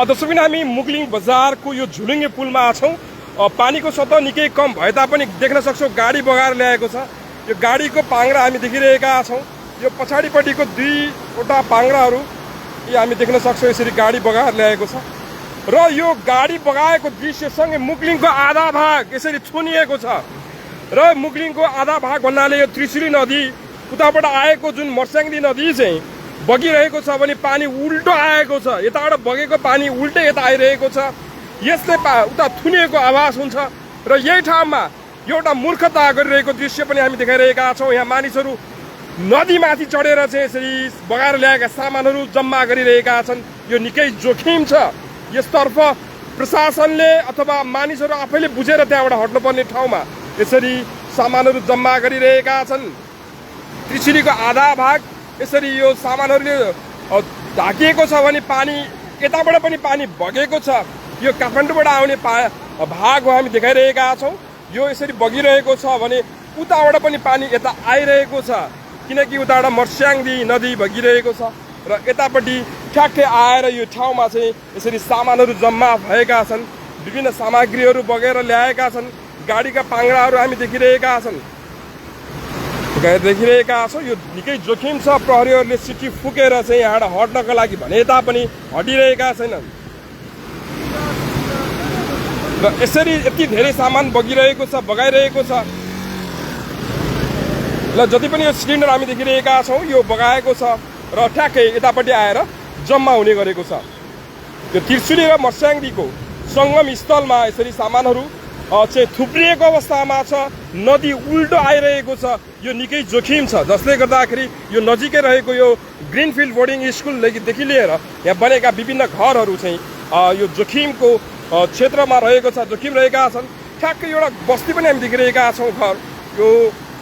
दर्शकबिन हामी मुगलिङ बजारको यो झुलुङ्गे पुलमा छौँ। पानीको सतह निकै कम भए तापनि देख्न सक्छौँ गाडी बगाएर ल्याएको छ। यो गाडीको पाङ्ग्रा हामी देखिरहेका छौँ। यो पछाडिपट्टिको दुईवटा पाङ्ग्राहरू हामी देख्न सक्छौँ यसरी गाडी बगाएर ल्याएको छ र यो गाडी बगाएको दृश्यसँगै मुगलिङको आधा भाग यसरी छुनिएको छ र मुगलिङको आधा भाग भन्नाले यो त्रिशुली नदी उताबाट आएको जुन मर्स्याङ्दी नदी चाहिँ बगिरहेको छ भने पानी उल्टो आएको छ। यताबाट बगेको पानी उल्टै यता आइरहेको छ। यसले उता थुनिएको आवाज हुन्छ र यही ठाउँमा एउटा मूर्खता गरिरहेको दृश्य पनि हामी देखाइरहेका छौँ। यहाँ मानिसहरू नदीमाथि चढेर चाहिँ यसरी बगाएर ल्याएका सामानहरू जम्मा गरिरहेका छन्। यो निकै जोखिम छ। यसतर्फ प्रशासनले अथवा मानिसहरू आफैले बुझेर त्यहाँबाट हट्नुपर्ने ठाउँमा यसरी सामानहरू जम्मा गरिरहेका छन्। त्रिशुलीको आधा भाग यसरी यो सामानहरूले ढाकिएको छ भने पानी यताबाट पनि पानी बगेको छ। यो काठमाडौँबाट आउने भाग हो हामी देखाइरहेका छौँ। यो यसरी बगिरहेको छ भने उताबाट पनि पानी यता आइरहेको छ किनकि उताबाट मर्स्याङ्दी नदी बगिरहेको छ र यतापट्टि ठ्याक्कै आएर यो ठाउँमा चाहिँ यसरी सामानहरू जम्मा भएका छन्। विभिन्न सामग्रीहरू बगेर ल्याएका छन्। गाडीका पाङ्ग्राहरू हामी देखिरहेका छौँ। यो निकै जोखिम छ। प्रहरीहरूले सिटी फुकेर चाहिँ यहाँबाट हट्नको लागि भने तापनि हटिरहेका छैनन् र यसरी यति धेरै सामान बगिरहेको छ बगाइरहेको छ ल जति पनि यो सिलिन्डर हामी देखिरहेका छौँ यो बगाएको छ र ठ्याक्कै यतापट्टि आएर जम्मा हुने गरेको छ। यो त्रिशुली र मर्स्याङ्दीको सङ्गम स्थलमा यसरी सामानहरू चाहिँ थुप्रिएको अवस्थामा छ। नदी उल्टो आइरहेको छ। यो निकै जोखिम छ जसले गर्दाखेरि यो नजिकै रहेको यो ग्रिनफिल्ड बोर्डिङ स्कुलदेखि लिएर यहाँ बनेका विभिन्न घरहरू चाहिँ यो जोखिमको क्षेत्रमा रहेको छ। जोखिम रहेका छन्। ठ्याक्कै एउटा बस्ती पनि हामी देखिरहेका छौँ। घर यो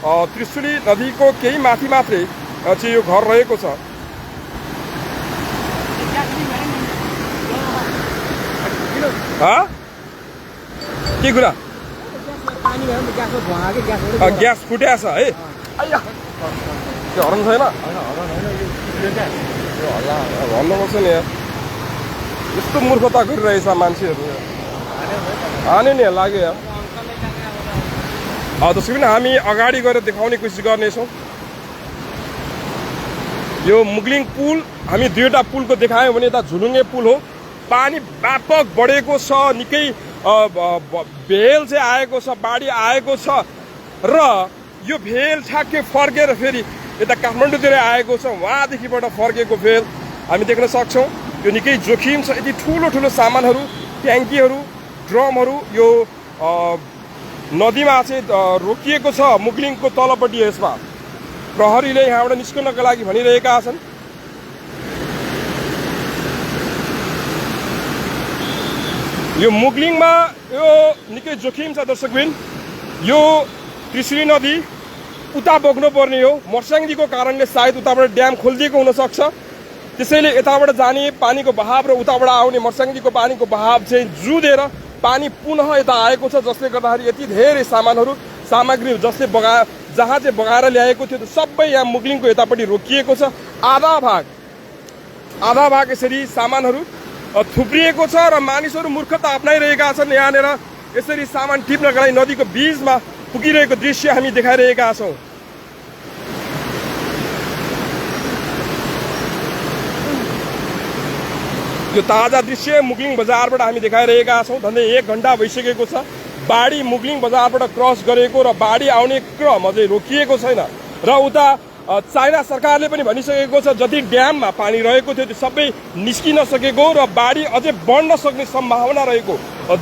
त्रिशुली नदीको केही माथि मात्रै चाहिँ यो घर रहेको छ। के कुरा ग्यास फुट्या छ है। त्यो हर्न छैन भन्नुपर्छ नि। यस्तो मूर्खता गरिरहेछ मान्छेहरू। हाने नि लाग्यो यार। त्यसो पनि हामी अगाडि गएर देखाउने कोसिस गर्नेछौँ। यो मुगलिङ पुल हामी दुईवटा पुलको देखायौँ भने यता झुलुङ्गे पुल हो। पानी व्यापक बढेको छ। निकै भेल चाहिँ आएको छ। बाढी आएको छ र यो भेल ठ्याक्कै फर्केर फेरि यता काठमाडौँतिर आएको छ। वहाँदेखिबाट फर्केको भेल हामी देख्न सक्छौँ। यो निकै जोखिम छ। यति ठुलो ठुलो सामानहरू ट्याङ्कीहरू ड्रमहरू यो नदीमा चाहिँ रोकिएको छ। मुगलिङको तलपट्टि यसमा प्रहरीले यहाँबाट निस्कनको लागि भनिरहेका छन्। यो मुगलिङमा यो निकै जोखिम छ दर्शकबिन। यो त्रिशुली नदी उता बग्नुपर्ने हो। मर्स्याङ्दीको कारणले सायद उताबाट ड्याम खोलिदिएको हुनसक्छ। त्यसैले यताबाट जाने पानीको बहाव र उताबाट आउने मर्स्याङ्दीको पानीको बहाव चाहिँ जुधेर पानी पुनः यता आएको छ जसले गर्दाखेरि यति धेरै सामग्रीहरू जसले जहाँ चाहिँ बगाएर ल्याएको थियो सबै यहाँ मुगलिङको यतापट्टि रोकिएको छ। आधा भाग यसरी सामानहरू थुप्रिएको छ र मानिसहरू मूर्खता अप्नाइरहेका छन्। यहाँनिर यसरी सामान टिप्नका लागि नदीको बीचमा पुगिरहेको दृश्य हामी देखाइरहेका छौँ। यो ताजा दृश्य मुगलिङ बजारबाट हामी देखाइरहेका छौँ। झन्डै 1 घन्टा भइसकेको छ। बाढी मुगलिङ बजारबाट क्रस गरेको र बाढी आउने क्रम अझै रोकिएको छैन र उता चाइना सरकारले पनि भनिसकेको छ जति ड्याममा पानी रहेको थियो त्यो सबै निस्किन सकेको र बाढी अझै बढ्न सक्ने सम्भावना रहेको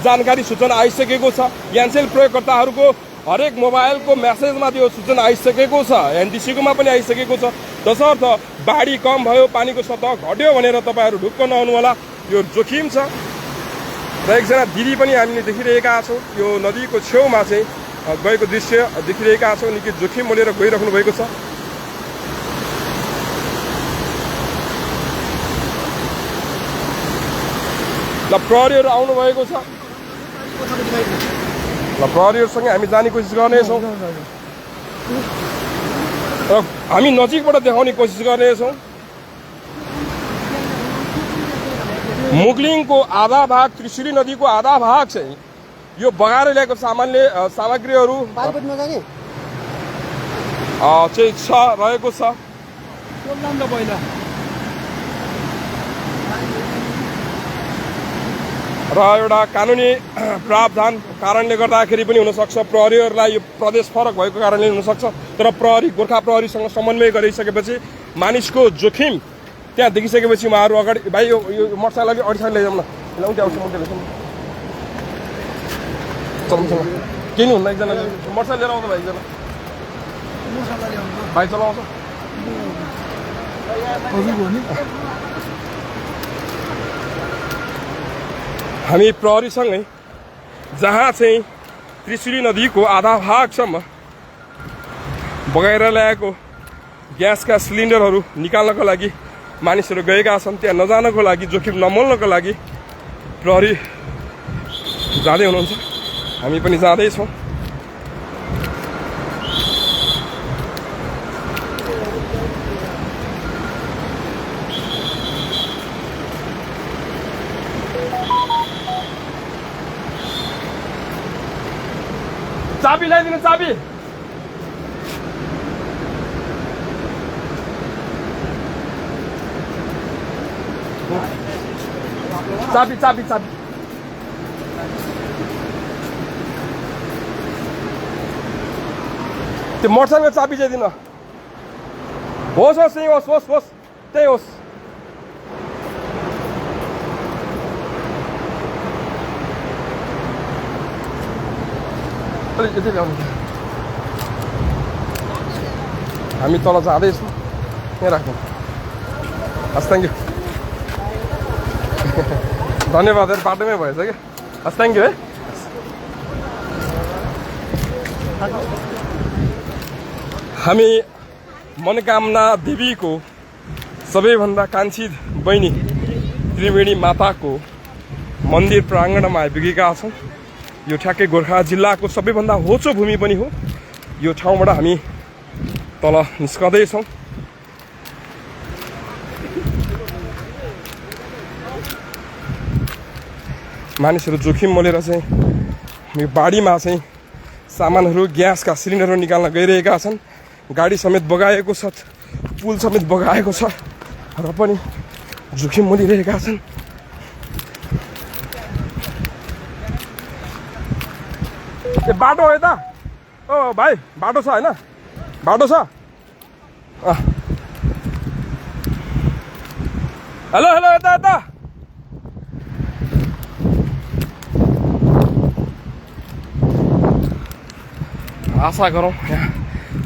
जानकारी सूचना आइसकेको छ। यान्सेल प्रयोगकर्ताहरूको हरेक मोबाइलको मेसेजमा त्यो सूचना आइसकेको छ। एनटिसीकोमा पनि आइसकेको छ। तसर्थ बाढी कम भयो पानीको सतह घट्यो भनेर तपाईँहरू ढुक्क नहुनु होला। यो जोखिम छ र एकजना दिदी पनि हामीले देखिरहेका छौँ। यो नदीको छेउमा चाहिँ गएको दृश्य देखिरहेका छौँ। निकै जोखिम मोलेर गइराख्नु भएको छ। ल प्रहरीहरू आउनुभएको छ। ल प्रहरीहरूसँगै हामी जाने कोसिस गर्नेछौँ र हामी नजिकबाट देखाउने कोसिस गर्नेछौँ। मुगलिङको आधा भाग त्रिशुली नदीको आधा भाग चाहिँ यो बगाएर ल्याएको सामग्रीहरू चाहिँ छ रहेको छ र एउटा कानुनी प्रावधान कारणले गर्दाखेरि पनि हुनसक्छ प्रहरीहरूलाई यो प्रदेश फरक भएको कारणले हुनसक्छ तर गोर्खा प्रहरीसँग समन्वय गरिसकेपछि मानिसको जोखिम त्यहाँ देखिसकेपछि उहाँहरू अगाडि भाइ यो मोटरसाइकल अगाडि साइड लैजाउँ न चलाउँछ केही नि हुन्न एकजना मोटरसाइकल लिएर आउँछ भाइ एकजना भाइ चलाउँछ हामी प्रहरीसँगै जहाँ चाहिँ त्रिशुली नदीको आधा भागसम्म बगाएर ल्याएको ग्यासका सिलिन्डरहरू निकाल्नको लागि मानिसहरू गएका छन् त्यहाँ नजानको लागि जोखिम नमोल्नको लागि प्रहरी जाँदै हुनुहुन्छ हामी पनि जाँदैछौँ चाबी ल्याइदिनु चाबी चाबी चाबी चाबी त्यो मोटरसाइकलको चाबी चाहिँ दिनु होस् होस् त्यही होस् होस् होस् त्यही होस् यति ल्याउनु हामी तल जाँदैछौँ यहाँ राख्नु हस् थ्याङ्क यू धन्यवाद बाटोमै भएछ क्या हस् थ्याङ्क यू है हामी मनोकामना देवीको सबैभन्दा कान्छी बहिनी त्रिवेणी माताको मन्दिर प्राङ्गणमा आइपुगेका छौँ यो ठ्याक्कै गोर्खा जिल्लाको सबैभन्दा होचो भूमि पनि हो यो ठाउँबाट हामी तल निस्कँदैछौँ मानिसहरू जोखिम मोलेर चाहिँ यो बाढीमा चाहिँ सामानहरू ग्यासका सिलिन्डरहरू निकाल्न गइरहेका छन् गाडी समेत बगाएको छ पुल समेत बगाएको छ र पनि जोखिम मोलिरहेका छन् ए बाटो हो यता ओ भाइ बाटो छ होइन बाटो छ हेलो हेलो यता यता आशा गरौँ यहाँ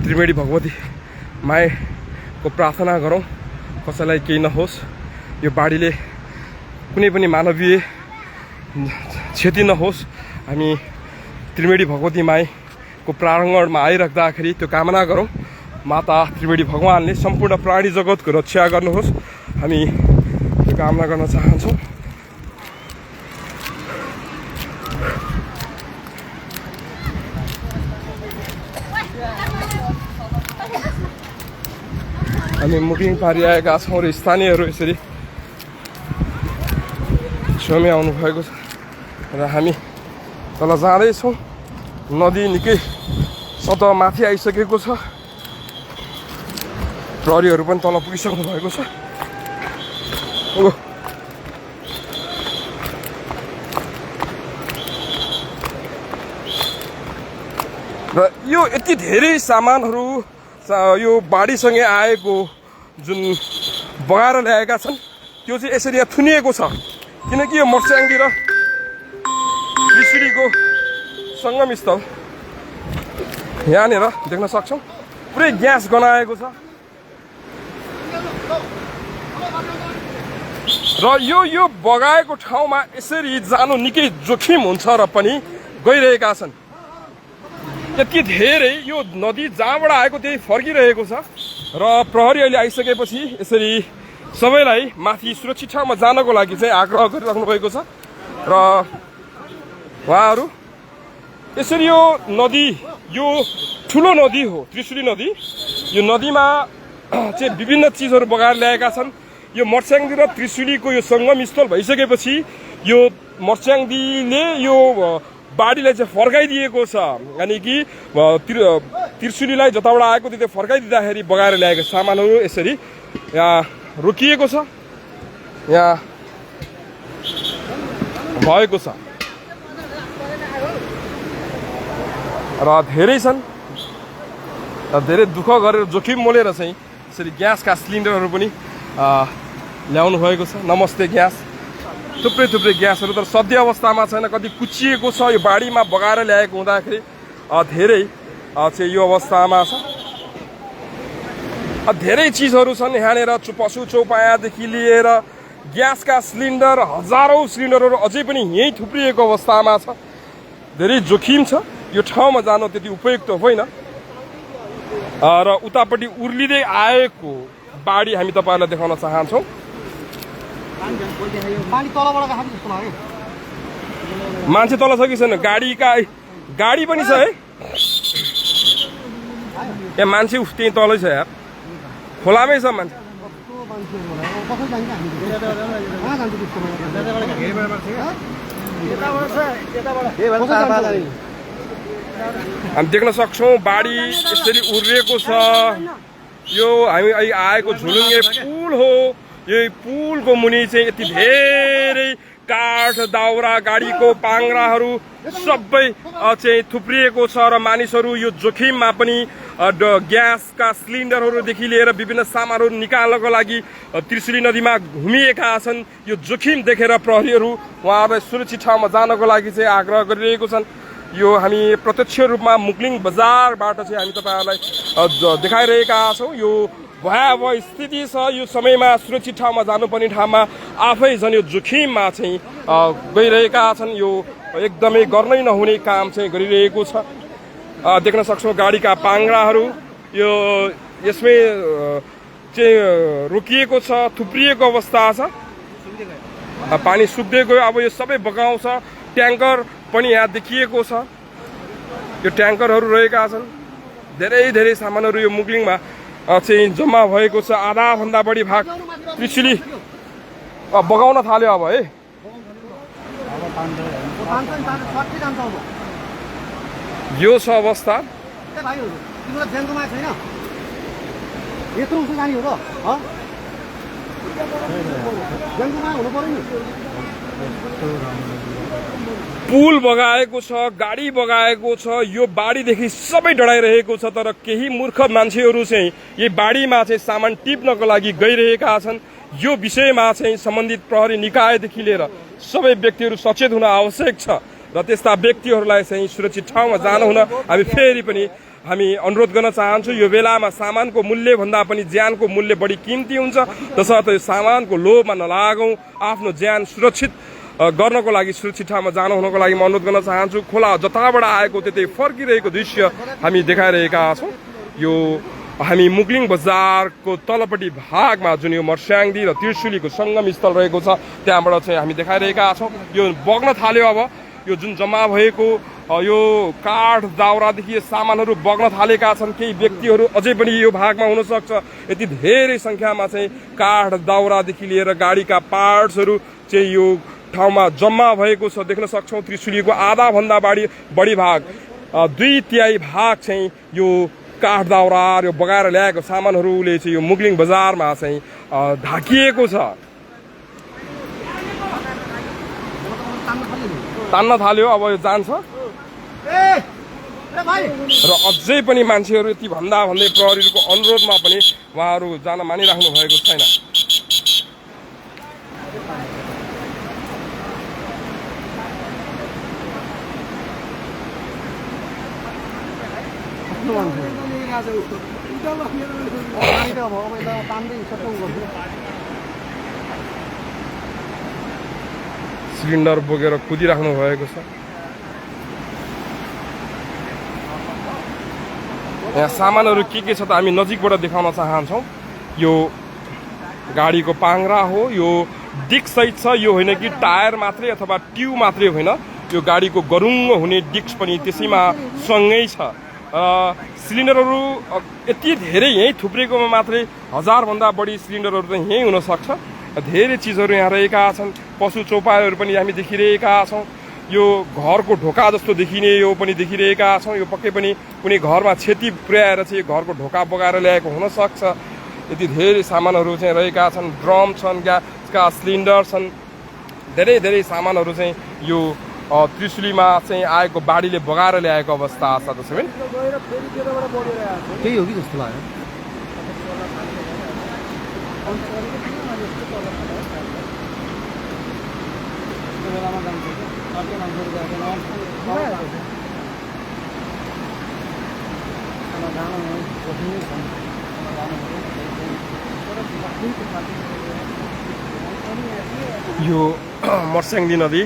त्रिवेणी भगवती माईको प्रार्थना गरौँ कसैलाई केही नहोस् यो बाढीले कुनै पनि मानवीय क्षति नहोस् हामी त्रिवेणी भगवती माईको प्राङ्गणमा आइराख्दाखेरि त्यो कामना गरौँ माता त्रिवेणी भगवानले सम्पूर्ण प्राणी जगतको रक्षा गर्नुहोस् हामी त्यो कामना गर्न चाहन्छौँ हामी मुखिङ पारिआएका छौँ र स्थानीयहरू यसरी छेउमै आउनुभएको छ र हामी तल जाँदैछौँ नदी निकै सतह माथि आइसकेको छ प्रहरीहरू पनि तल पुगिसक्नु भएको छ र यो यति धेरै सामानहरू यो बाढीसँगै आएको जुन बगाएर ल्याएका छन् त्यो चाहिँ यसरी यहाँ थुनिएको छ किनकि यो मोर्स्याङ्गी र त्रिशुलीको सङ्गम स्थल यहाँनिर देख्न सक्छौँ पुरै ग्यास गनाएको छ र यो बगाएको ठाउँमा यसरी जानु निकै जोखिम हुन्छ र पनि गइरहेका छन् यति धेरै यो नदी जहाँबाट आएको त्यही फर्किरहेको छ र प्रहरी अहिले आइसकेपछि यसरी सबैलाई माथि सुरक्षित ठाउँमा जानको लागि चाहिँ आग्रह गरिराख्नु भएको छ र उहाँहरू यसरी यो नदी यो ठुलो नदी हो त्रिशुली नदी यो नदीमा चाहिँ विभिन्न चिजहरू बगाएर ल्याएका छन् यो मर्स्याङ्दी र त्रिशुलीको यो सङ्गम स्थल भइसकेपछि यो मर्स्याङ्दीले यो बाढीलाई चाहिँ फर्काइदिएको छ। यानि कि त्रिशुलीलाई जताबाट आएको त्यतै फर्काइदिँदाखेरि बगाएर ल्याएको सामानहरू यसरी यहाँ रोकिएको छ, यहाँ भएको छ र धेरै छन्। धेरै दुःख गरेर जोखिम मोलेर चाहिँ यसरी ग्यासका सिलिन्डरहरू पनि ल्याउनु भएको छ। नमस्ते ग्यास, थुप्रै थुप्रै ग्यासहरू तर सध्य अवस्थामा छैन, कति कुचिएको छ। यो बाढीमा बगाएर ल्याएको हुँदाखेरि धेरै चाहिँ यो अवस्थामा छ। धेरै चिजहरू छन् यहाँनिर, पशु चौपायादेखि लिएर ग्यासका सिलिन्डर, हजारौँ सिलिन्डरहरू अझै पनि यहीँ थुप्रिएको अवस्थामा छ। धेरै जोखिम छ, यो ठाउँमा जानु त्यति उपयुक्त होइन। र उतापट्टि उर्लिँदै आएको बाढी हामी तपाईँहरूलाई देखाउन चाहन्छौँ। मान्छे तल छ कि छैन? गाडी पनि छ है, यहाँ मान्छे त्यहीँ तलै छ यार, खोलामै छ मान्छे। हामी देख्न सक्छौँ बाढी यसरी उर्लिएको छ। यो हामी अहिले आएको झुलुङ्गे पुल हो। यही पुलको मुनि चाहिँ यति धेरै काठ, दाउरा, गाडीको पाङ्राहरू सबै चाहिँ थुप्रिएको छ र मानिसहरू यो जोखिममा पनि ग्यासका सिलिन्डरहरूदेखि लिएर विभिन्न सामानहरू निकाल्नको लागि त्रिशुली नदीमा घुमिएका छन्। यो जोखिम देखेर प्रहरीहरू उहाँहरूलाई सुरक्षित ठाउँमा जानको लागि चाहिँ आग्रह गरिरहेको छन्। यो हामी प्रत्यक्ष रूपमा मुगलिङ बजारबाट चाहिँ हामी तपाईँहरूलाई देखाइरहेका छौँ। यो भयावह स्थिति छ। यो समयमा सुरक्षित ठाउँमा जानुपर्ने ठाउँमा आफै झन् यो जोखिममा चाहिँ गइरहेका छन्। यो एकदमै गर्नै नहुने काम चाहिँ गरिरहेको छ। देख्न सक्छौँ गाडीका पाङ्राहरू यो यसमै चाहिँ रोकिएको छ, थुप्रिएको अवस्था छ। पानी सुक्दै गयो, अब यो सबै बगाउँछ। ट्याङ्कर पनि यहाँ देखिएको छ, यो ट्याङ्करहरू रहेका छन्। धेरै धेरै सामानहरू यो मुगलिङमा चाहिँ जम्मा भएको छ। आधा भन्दा बढी भाग त्रिशुली बगाउन थाल्यो अब है। यो छ अवस्था। पुल बगाएको छ, गाडी बगाएको छ। यो बाढीदेखि सबै डराइरहेको छ, तर केही मूर्ख मान्छेहरू चाहिँ यही बाढीमा चाहिँ सामान टिप्नको लागि गइरहेका छन्। यो विषयमा चाहिँ सम्बन्धित प्रहरी निकायदेखि लिएर सबै व्यक्तिहरू सचेत हुन आवश्यक छ र त्यस्ता व्यक्तिहरूलाई चाहिँ सुरक्षित ठाउँमा जानु हुन हामी फेरि पनि हामी अनुरोध गर्न चाहन्छौँ। यो बेलामा सामानको मूल्य भन्दा पनि ज्यानको मूल्य बढी किम्ती हुन्छ, तसर्थ यो सामानको लोभमा नलागौँ। आफ्नो ज्यान सुरक्षित गर्नको लागि सुरक्षित ठाउँमा जानु हुनको लागि म अनुरोध गर्न चाहन्छु। खोला जताबाट आएको त्यतै फर्किरहेको दृश्य हामी देखाइरहेका छौँ। यो हामी मुगलिङ बजारको तलपट्टि भागमा जुन यो मर्स्याङ्दी र त्रिशुलीको सङ्गम स्थल रहेको छ त्यहाँबाट चाहिँ हामी देखाइरहेका छौँ। यो बग्न थाल्यो। अब यो जुन जम्मा भएको यो काठ, दाउरादेखि सामानहरू बग्न थालेका छन्। केही व्यक्तिहरू अझै पनि यो भागमा हुन सक्छ। यति धेरै सङ्ख्यामा चाहिँ काठ, दाउरादेखि लिएर गाडीका पार्ट्सहरू चाहिँ यो ठाउँमा जम्मा भएको छ। देख्न सक्छौँ त्रिशुलीको आधा भन्दा बढी भाग, 2/3 भाग चाहिँ यो काठ, दाउरा यो बगाएर ल्याएको सामानहरूले चाहिँ यो मुगलिङ बजारमा चाहिँ ढाकिएको छ, तान्न थाल्यो। अब यो जान्छ र अझै पनि मान्छेहरू यति भन्दा भन्दै प्रहरीको अनुरोधमा पनि उहाँहरू जान मानिराख्नु भएको छैन। सिलिन्डर बोकेर कुदिराख्नु भएको छ। यहाँ सामानहरू के छ त हामी नजिकबाट देखाउन चाहन्छौँ। यो गाडीको पाङ्रा हो, यो डिस्क सहित छ। यो होइन कि टायर मात्रै अथवा ट्युब मात्रै होइन, यो गाडीको गरुङ्ग हुने डिस्क पनि त्यसैमा सँगै छ। सिलिन्डरहरू यति धेरै यहीँ थुप्रिएकोमा मात्रै 1000भन्दा बढी सिलिन्डरहरू चाहिँ यहीँ हुनसक्छ। धेरै चिजहरू यहाँ रहेका छन्। पशु चौपालहरू पनि हामी देखिरहेका छौँ। यो घरको ढोका जस्तो देखिने यो पनि देखिरहेका छौँ। यो पक्कै पनि कुनै घरमा क्षति पुर्याएर चाहिँ घरको ढोका बगाएर ल्याएको हुनसक्छ। यति धेरै सामानहरू चाहिँ रहेका छन्। ड्रम छन्, ग्यासका सिलिन्डर छन्, धेरै धेरै सामानहरू चाहिँ यो त्रिशुलीमा चाहिँ आएको बाढीले बगाएर ल्याएको अवस्था छ। दर्शकबिन त्यही हो कि जस्तो लाग्यो। यो मर्स्याङ्दी नदी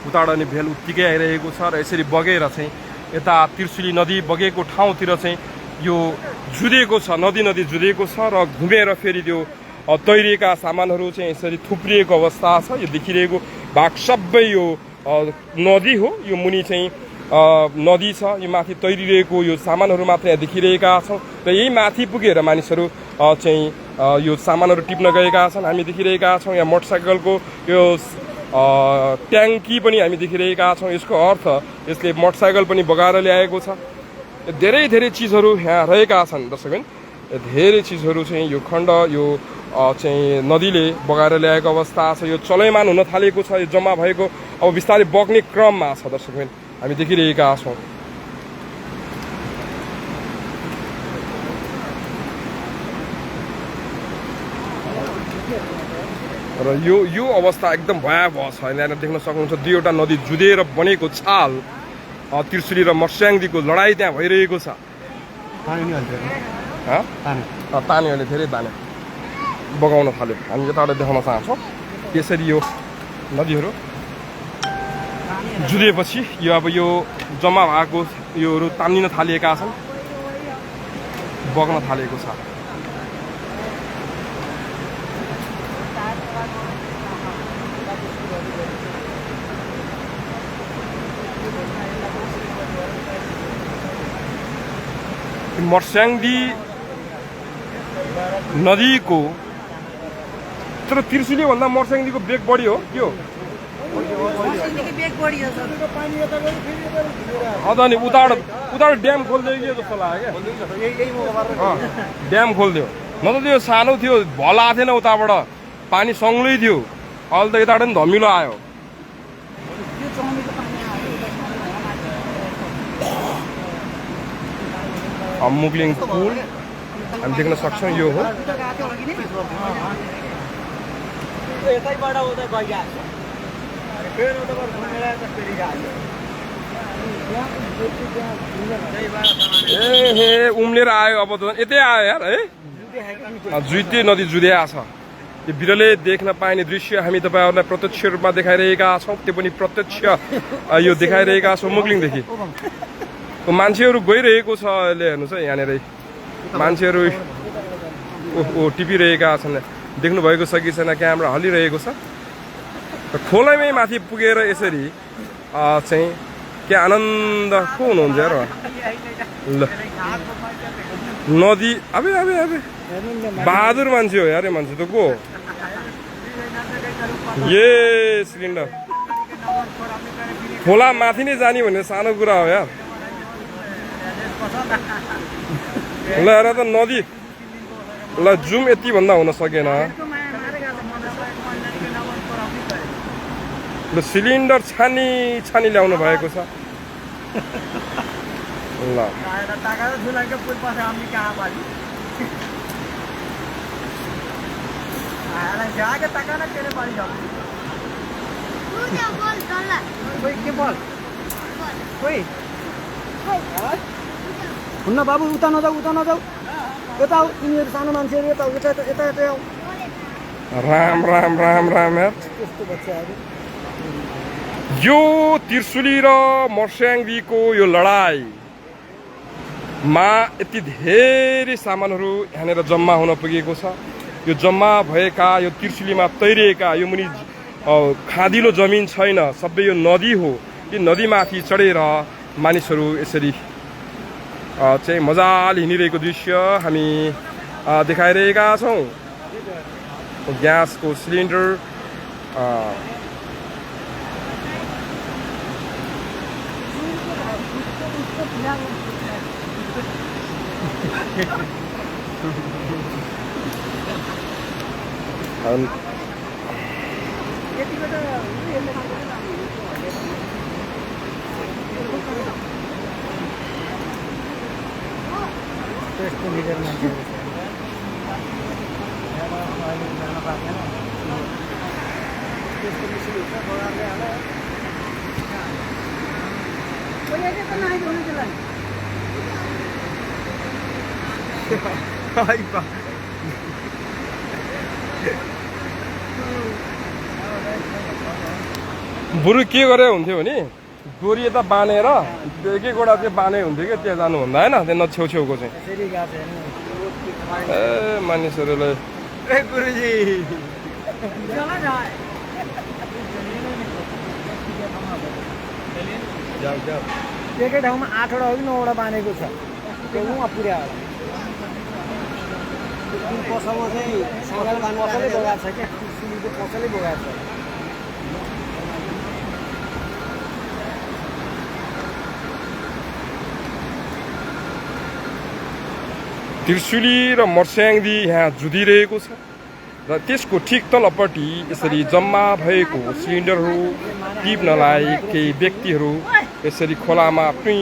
उताबाट अनि भेल उत्तिकै आइरहेको छ र यसरी बगेर चाहिँ यता त्रिशुली नदी बगेको ठाउँतिर चाहिँ यो जुधेको छ, नदी जुधेको छ र घुमेर फेरि त्यो तैरिएका सामानहरू चाहिँ यसरी थुप्रिएको अवस्था छ। यो देखिरहेको भाग सबै यो नदी हो। यो मुनि चाहिँ नदी छ, यो माथि तैरिरहेको यो सामानहरू मात्र यहाँ देखिरहेका छौँ र यही माथि पुगेर मानिसहरू चाहिँ यो सामानहरू टिप्न गएका छन्। हामी देखिरहेका छौँ यहाँ मोटरसाइकलको यो ट्याङ्की पनि हामी देखिरहेका छौँ। यसको अर्थ यसले मोटरसाइकल पनि बगाएर ल्याएको छ। धेरै धेरै चिजहरू यहाँ रहेका छन्। दर्शकबिन धेरै चिजहरू चाहिँ यो खण्ड यो चाहिँ नदीले बगाएर ल्याएको अवस्था छ। यो चलयमान हुन थालेको छ। यो जम्मा भएको अब बिस्तारै बग्ने क्रममा छ। दर्शकबिन हामी देखिरहेका छौँ। र यो अवस्था एकदम भयावह छ। यहाँनिर देख्न सक्नुहुन्छ दुईवटा नदी जुधेर बनेको छाल त्रिशुली र मर्स्याङ्दीको लडाइँ त्यहाँ भइरहेको छ। तान्यो अहिले धेरै तान्यो, बगाउन थाल्यो। हामी यताबाट देखाउन चाहन्छौँ यसरी यो नदीहरू जुधेपछि यो अब यो जम्मा भएको योहरू तानिन थालिएका छन्, बग्न थालेको छ। मर्स्याङ्दी नदीको तर त्रिशुली भन्दा मर्स्याङ्दीको बेग बढी हो के हो? अनि उताबाट ड्याम खोलिदियो कि जस्तो लाग्यो क्या। ड्याम खोलिदियो, न त त्यो सानो थियो भला थिएन, उताबाट पानी सङ्लै थियो। अहिले त यताबाट पनि धमिलो आयो। मुगलिङ पुल हामी देख्न सक्छौँ। यो हो ए उम्लेर आयो। अब त यतै आयो यार है। जुइते नदी जुधेआ छ। यो बिरलै देख्न पाइने दृश्य हामी तपाईँहरूलाई प्रत्यक्ष रूपमा देखाइरहेका छौँ। त्यो पनि प्रत्यक्ष यो देखाइरहेका छौँ मुगलिङदेखि। मान्छेहरू गइरहेको छ अहिले हेर्नुहोस् है। यहाँनिर मान्छेहरू टिपिरहेका छन्। देख्नु भएको छ कि छैन, क्यामेरा हल्लिरहेको छ। खोलामै माथि पुगेर यसरी चाहिँ के आनन्द को हुनुहुन्छ यार। ल नदी अबे अबे अबे बहादुर मान्छे हो यार। मान्छे त को हो? ये सिलिन्डर खोला माथि नै जाने भन्ने सानो कुरा हो यार। ल हेर त नदी। ल जुम यति भन्दा हुन सकेन। ल सिलिन्डर छानी ल्याउनु भएको छ। ल हुन्न बाबु, उता नजाऊ यता आऊ। तिमीहरू सानो मान्छेहरू यता यता आऊ। राम राम राम राम यार। यो त्रिशुली र मर्स्याङ्दीको यो लडाइँमा यति धेरै सामानहरू यहाँनिर जम्मा हुन पुगेको छ। यो जम्मा भएका यो त्रिशुलीमा तैरिएका यो मुनि खादिलो जमिन छैन, सबै यो नदी हो। यो नदीमाथि चढेर मानिसहरू यसरी चाहिँ मजाले हिँडिरहेको दृश्य हामी देखाइरहेका छौँ। ग्यासको सिलिन्डर बरु के गरे हुन्थ्यो भने डोरी यता बाँधेर एक एकवटा चाहिँ बाँधे हुन्थ्यो क्या त्यहाँ जानुभन्दा होइन त्यहाँ छेउछेउको चाहिँ ए मानिसहरूलाई एकै ठाउँमा 8वटा हो कि 9वटा बाँधेको छ त्यो उहाँ पुर्याएर पसलमा चाहिँ साँगाल बाँध्नु पसलै बगाएको छ क्या सिलीको पसलै बगाएको छ। त्रिशुली र मर्स्याङ्दी यहाँ जुधिरहेको छ र त्यसको ठिक तलपट्टि यसरी जम्मा भएको सिलिन्डरहरू टिप्नलाई केही व्यक्तिहरू यसरी खोलामा टुई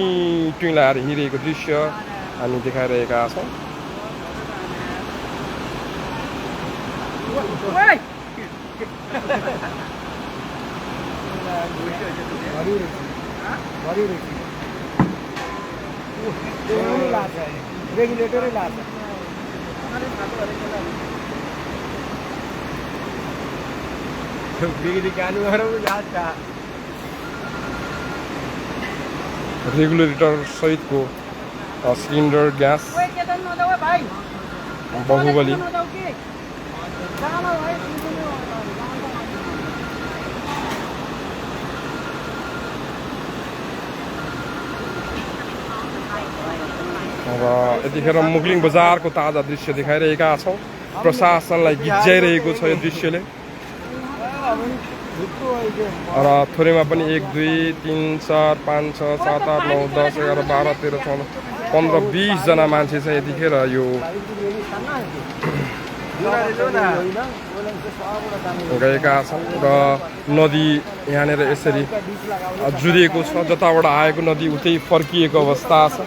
टुई लाएर हिँडिरहेको दृश्य हामी देखाइरहेका छौँ। रेगुलेटरै लाग्छ रेगुलेटर सहितको सिलिन्डर ग्यास बाहुबली र यतिखेर मुगलिङ बजारको ताजा दृश्य देखाइरहेका छौँ। प्रशासनलाई गिज्जाइरहेको छ यो दृश्यले र थोरैमा पनि 1 2 3 4 5 6 7 8 9 10 11 12 13 14 15 20 जना मान्छे चाहिँ यतिखेर यो गएका छन् र नदी यहाँनिर यसरी जुधेको छ। जताबाट आएको नदी उतै फर्किएको अवस्था छ।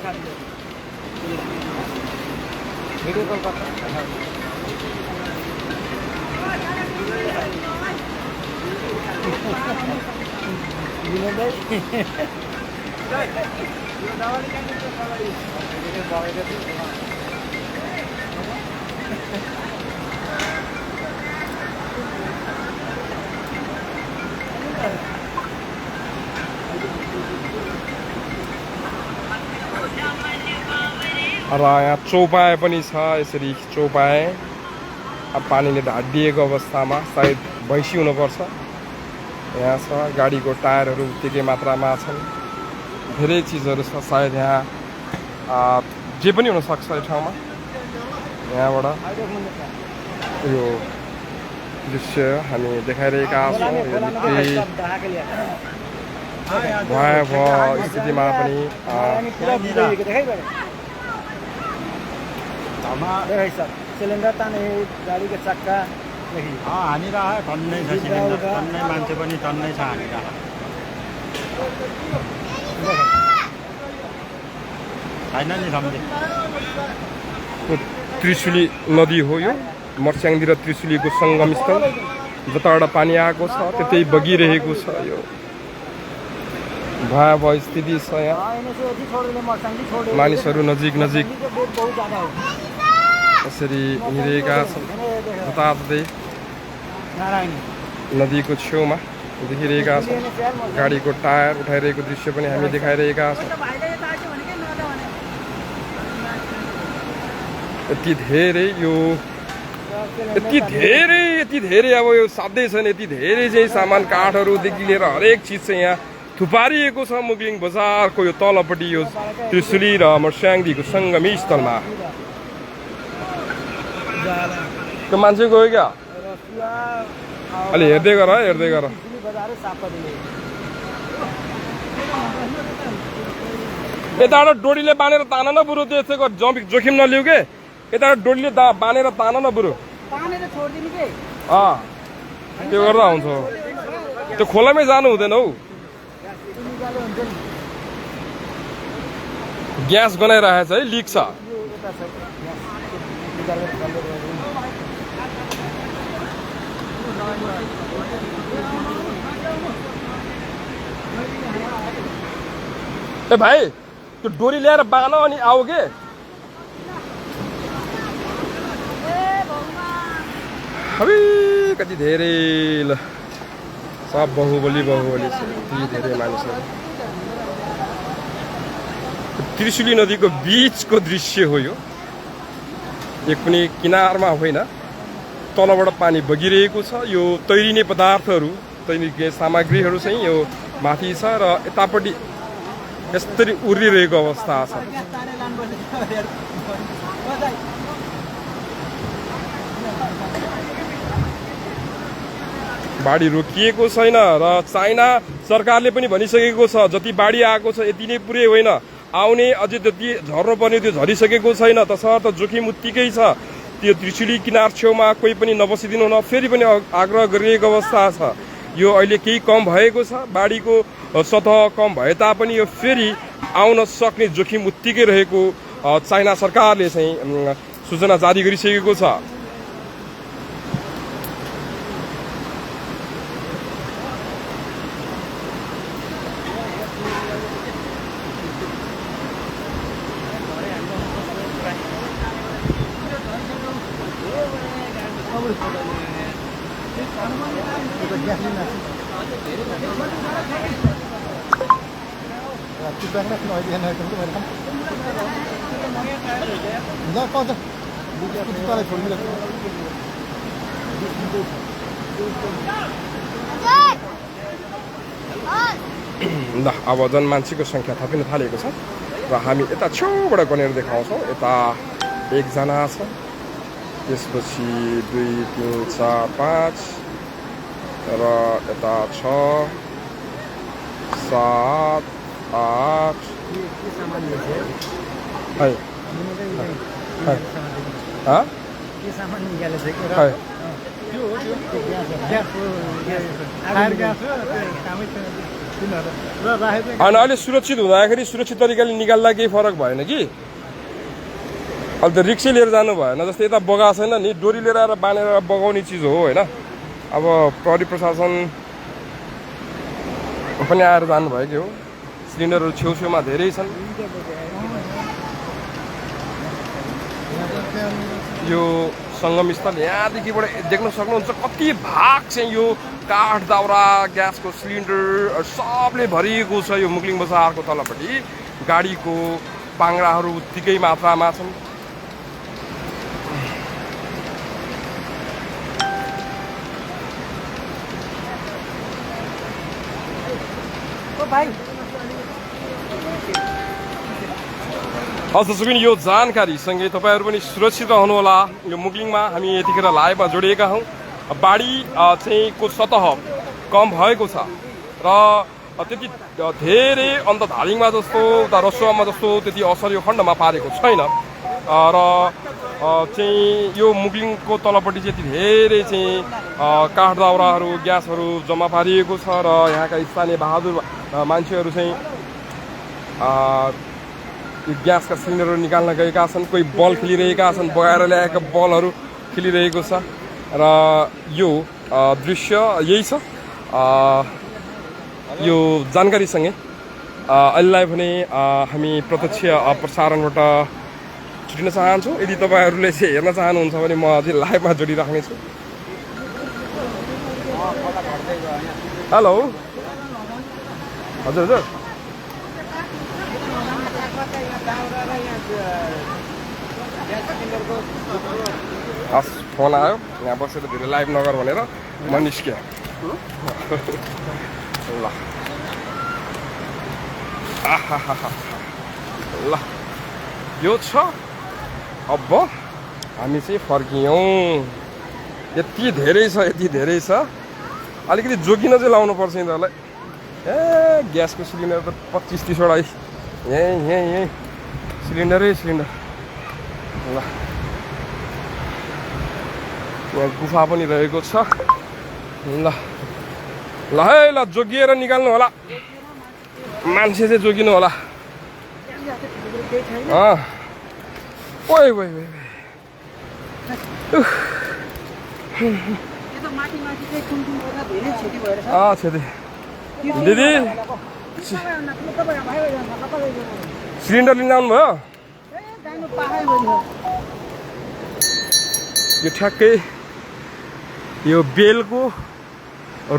र यहाँ चौपाए पनि छ। यसरी चौपाए पानीले ढाडिएको अवस्थामा सायद भैँसी हुनुपर्छ। यहाँ छ गाडीको टायरहरू उत्तिकै मात्रामा छन्। धेरै चिजहरू छ सायद यहाँ जे पनि हुनसक्छ यो ठाउँमा। यहाँबाट यो दृश्य हामी देखाइरहेका छौँ। भयावह स्थितिमा पनि सिलिन्डर ताने गाडीको चक्का हानिरहेको टन्नै छ सिलिन्डर टन्नै मान्छे पनि टन्नै छ हानिरहेको छैन नि सम्झे। त्रिशुली नदी हो यो मर्स्याङ्दी र त्रिशुलीको सङ्गम स्थल। जताबाट पानी आएको छ त्यतै बगिरहेको छ। यो भयावह स्थिति छ। यहाँ मानिसहरू नजिक नजिक यसरी हिँडिरहेका छन्। जताततै नदीको छेउमा देखिरहेका छौँ। गाडीको टायर उठाइरहेको दृश्य पनि हामी देखाइरहेका छौँ। यति धेरै अब यो साध्यै छैन। यति धेरै चाहिँ सामान काठहरूदेखि लिएर हरेक चिज चाहिँ यहाँ थुपारिएको छ मुगलिङ बजारको यो तलपट्टि यो त्रिशुली र मर्स्याङदीको सङ्गमी स्थलमा। त्यो मान्छे गयो क्या अलि हेर्दै गर हेर्दै गर। यताबाट डोरीले बाँधेर तान न बुरु, त्यसको जोखिम नलिउ के। यताबाट डोरीले बाँधेर तान न बुरु। त्यो गर्दा हुन्छ। त्यो खोलामै जानु हुँदैन हौ। ग्यास गनाइरहेछ है, लिक छ। ए भाइ त्यो डोरी ल्याएर बाँध अनि आऊ के। अबे कति धेरै ल सब बाहुबली छ, यति धेरै मानिसहरू। त्रिशुली नदीको बीचको दृश्य हो यो। एक पनि किनारमा होइन, तलबाट पानी बगिरहेको छ। यो तैरिने पदार्थहरू, तैरिने सामग्रीहरू चाहिँ यो माथि छ र यतापट्टि यसरी उर्लिरहेको अवस्था छ। बाढी रोकिएको छैन र चाइना सरकारले पनि भनिसकेको छ जति बाढी आएको छ यति नै पुरै होइन, आउने अझै जति झर्नुपर्ने त्यो झरिसकेको छैन। तसर्थ जोखिम उत्तिकै छ। त्यो त्रिशुली किनार छेउमा कोही पनि नबसिदिनु हुन फेरि पनि आग्रह गरिएको अवस्था छ। यो अहिले केही कम भएको छ, बाढीको सतह कम भए तापनि यो फेरि आउन सक्ने जोखिम उत्तिकै रहेको चाइना सरकारले चाहिँ सूचना जारी गरिसकेको छ। ल अब जनमान्छेको सङ्ख्या थपिन थालेको छ र हामी यता छेउबाट गनेर देखाउँछौँ। यता एकजना छ, त्यसपछि 2, 3, 4, 5 र यता 6, 7, 8 अनि अहिले सुरक्षित हुँदाखेरि सुरक्षित तरिकाले निकाल्दा केही फरक भएन कि। अहिले त रिक्सै लिएर जानु भएन। जस्तै यता बगा छैन नि, डोरी लिएर आएर बाँधेर बगाउने चिज हो होइन। अब प्रहरी प्रशासन पनि आएर जानुभयो कि हो। सिलिन्डरहरू छेउछेउमा धेरै छन्। यो सङ्गम स्थल यहाँदेखिबाट देख्न सक्नुहुन्छ कति भाग चाहिँ यो काठ दाउरा ग्यासको सिलिन्डर सबले भरिएको छ। यो मुगलिङ बजारको तलपट्टि गाडीको पाङ्राहरू उत्तिकै मात्रामा छन्। जसो पनि यो जानकारीसँगै तपाईँहरू पनि सुरक्षित रहनुहोला। यो मुगलिङमा हामी यतिखेर लाइभमा जोडिएका हौँ। बाढी चाहिँ को सतह कम भएको छ र त्यति धेरै अन्धधारिङमा जस्तो उता रसुवामा जस्तो त्यति असर यो खण्डमा पारेको छैन र चाहिँ यो मुगलिङको तलपट्टि चाहिँ यति धेरै चाहिँ काठ दाउराहरू ग्यासहरू जम्मा पारिएको छ र यहाँका स्थानीय बहादुर मान्छेहरू चाहिँ यो ग्यासका सिलिन्डरहरू निकाल्न गएका छन्। कोही बल खेलिरहेका छन्, बगाएर ल्याएका बलहरू खेलिरहेको छ र यो दृश्य यही छ। यो जानकारीसँगै अहिलेलाई भने हामी प्रत्यक्ष प्रसारणबाट छुटिन चाहन्छौँ। यदि तपाईँहरूले चाहिँ हेर्न चाहनुहुन्छ भने म अझै लाइभमा जोडिराख्नेछु। हेलो हजुर हजुर हस् फोन आयो, यहाँ बसेर धेरै लाइभ नगर भनेर म निस्केँ। ल आहाहा ल यो छ अब हामी चाहिँ फर्कियौँ यति धेरै छ अलिकति जोगिन चाहिँ लाउनु पर्छ यिनीहरूलाई ए ग्यासको सिलिन्डर त 25-30 वटा यहीँ सिलिन्डरै सिलिन्डर ल यहाँ गुफा पनि रहेको छ ल ल है ल जोगिएर निकाल्नु होला मान्छे चाहिँ जोगिनु होला ओइ ओइ ओइ क्षति दिदी सिलिन्डर लिन आउनु भयो यो ठ्याक्कै यो बेलको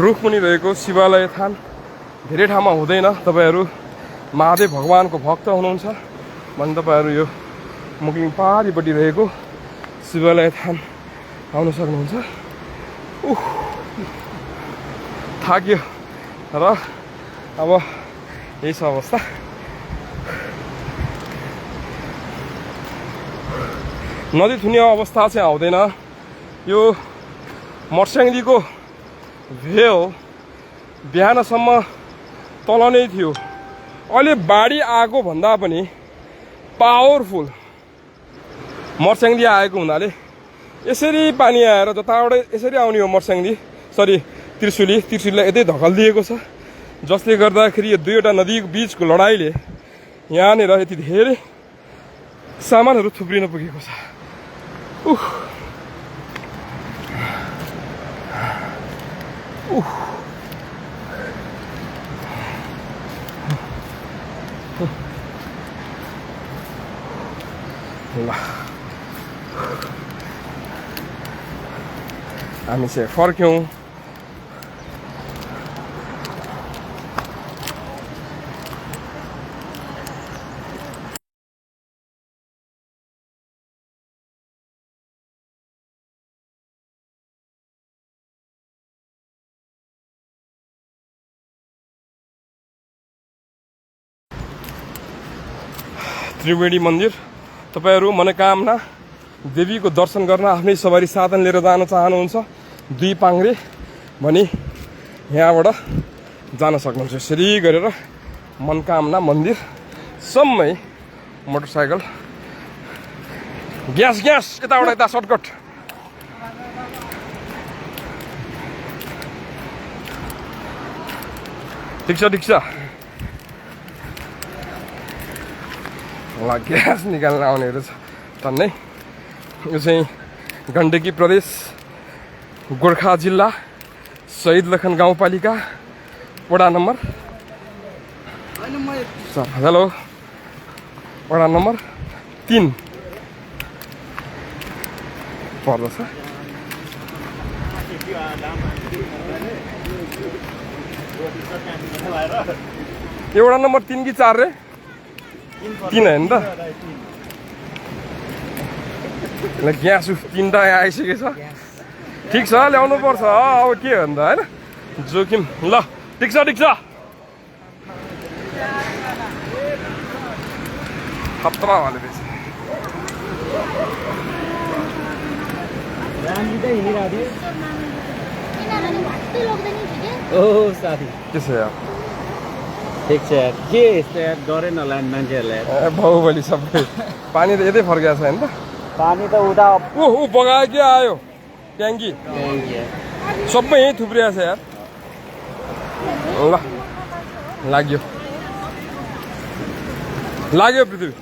रुख मुनि रहेको शिवालय थान धेरै ठाउँमा हुँदैन तपाईहरू महादेव भगवानको भक्त हुनुहुन्छ भने तपाईहरू यो मुगलिङ पहाडीपट्टि रहेको शिवालय थान आउन सक्नुहुन्छ थाक्यो र अब यही छ अवस्था नदी थुनिया अवस्था चाहिँ आउँदैन यो मर्स्याङदीको भेउ बिहानसम्म तल नै थियो अहिले बाढी आएको भन्दा पनि पावरफुल मर्स्याङदी आएको हुनाले यसरी पानी आएर जताबाटै यसरी आउने हो मर्स्याङदी सरी त्रिशुलीलाई यतै धकलिदिएको छ जसले गर्दाखेरि यो दुईवटा नदीको बीचको लडाइँले यहाँनिर यति धेरै सामानहरू थुप्रिन पुगेको छ ल हामी चाहिँ फर्क्यौँ त्रिवेणी मन्दिर तपाईहरू मनोकामना देवीको दर्शन गर्न आफ्नै सवारी साधन लिएर जान चाहनुहुन्छ दुई पाङ्रे भने यहाँबाट जान सक्नुहुन्छ यसरी गरेर मनोकामना मन्दिर सम्मै मोटरसाइकल ग्यास यताबाट यता सर्टकट ठिक छ ग्यास निकाल्न आउनेहरू छ टन्नै यो चाहिँ गण्डकी प्रदेश गोर्खा जिल्ला शहीद लखन गाउँपालिका वडा नम्बर हेलो वडा नम्बर 3 पर्दछ यो वडा नम्बर 3 कि 4 रे 3 होइन त ल ग्यास 3टा आइसकेछ ठिक छ ल्याउनु पर्छ अब के हो नि त होइन जोखिम ल ठिक छ खतरा वाले रहेछ ओह साथी के छ यार ठिक छ यार के यस्तो यार डरै नलाग्ने मान्छेहरूलाई बाहुबली सबै पानी त यतै फर्केको छ होइन त पानी त उता ऊ बगायो के आयो ट्याङ्की सबै यहीँ थुप्रिएको छ यार ल लाग्यो पृथ्वी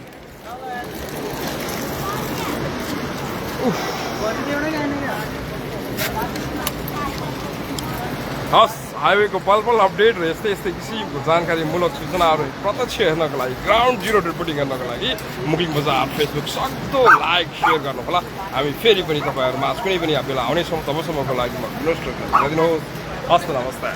हस् हाइवेको पल अपडेट र यस्तै किसिमको जानकारीमूलक सूचनाहरू प्रत्यक्ष हेर्नको लागि ग्राउन्ड जिरो रिपोर्टिङ गर्नको लागि मुगलिङ बजार फेसबुक सक्दो लाइक सेयर गर्नुहोला हामी फेरि पनि तपाईँहरूमा कुनै पनि बेला आउनेछौँ तबसम्मको लागि म दिनुहोस् हस्त नमस्ते